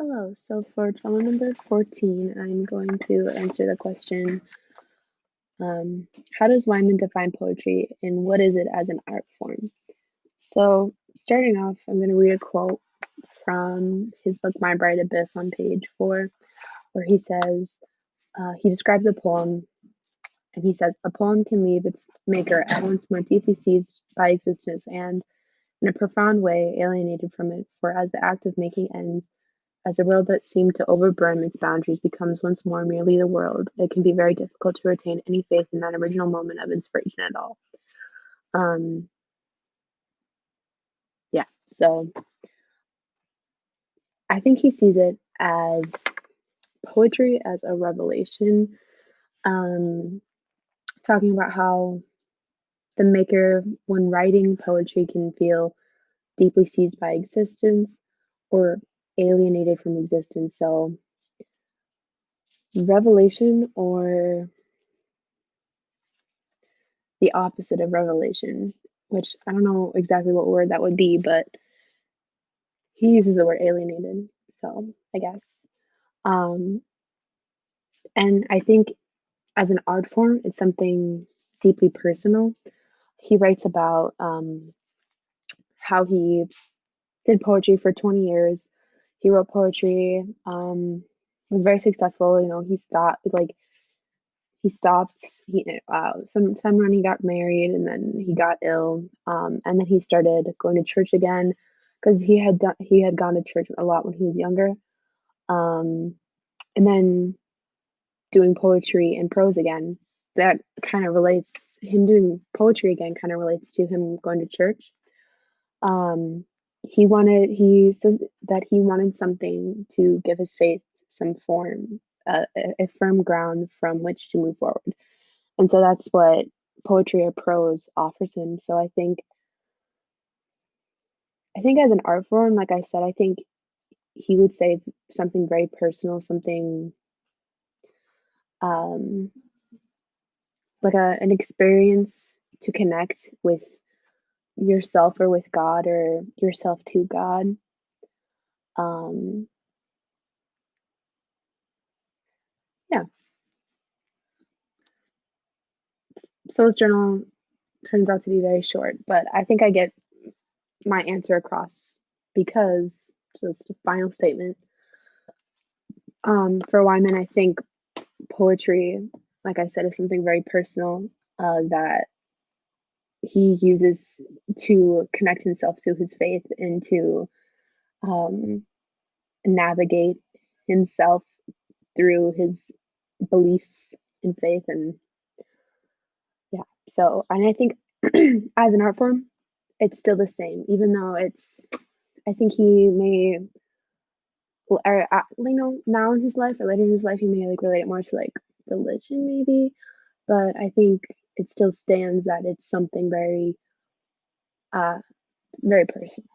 Hello, so for drama number 14, I'm going to answer the question, how does Wyman define poetry and what is it as an art form? So starting off, I'm going to read a quote from his book My Bright Abyss on page 4, where he says, he describes a poem, and he says, a poem can leave its maker at once more deeply seized by existence and, in a profound way, alienated from it, for as the act of making ends, as the world that seemed to overburn its boundaries becomes once more merely the world, it can be very difficult to retain any faith in that original moment of inspiration at all. Um, yeah, so I think he sees it as poetry as a revelation, um, talking about how the maker, when writing poetry, can feel deeply seized by existence or alienated from existence. So, revelation or the opposite of revelation, which I don't know exactly what word that would be, but he uses the word alienated. So I guess. Um, and I think as an art form, it's something deeply personal. He writes about how he did poetry for 20 years. He wrote poetry, was very successful. You know, he stopped sometime when he got married and then he got ill, and then he started going to church again because he had gone to church a lot when he was younger, um, and then doing poetry and prose again. That kind of relates him doing poetry again kind of relates to him going to church. um, he says that he wanted something to give his faith some form, a firm ground from which to move forward. And so that's what poetry or prose offers him. So I think as an art form, like I said, I think he would say it's something very personal, something um like an experience to connect with yourself or with God or yourself to God. Um yeah. So this journal turns out to be very short, but I think I get my answer across because just a final statement. For Wyman, I think poetry, like I said, is something very personal that he uses to connect himself to his faith and to um, navigate himself through his beliefs in faith. And yeah, so, and I think as an art form, it's still the same, even though I think he may, or now in his life or later in his life, he may like relate it more to like religion, maybe. But I think it still stands that it's something very, uh, very personal.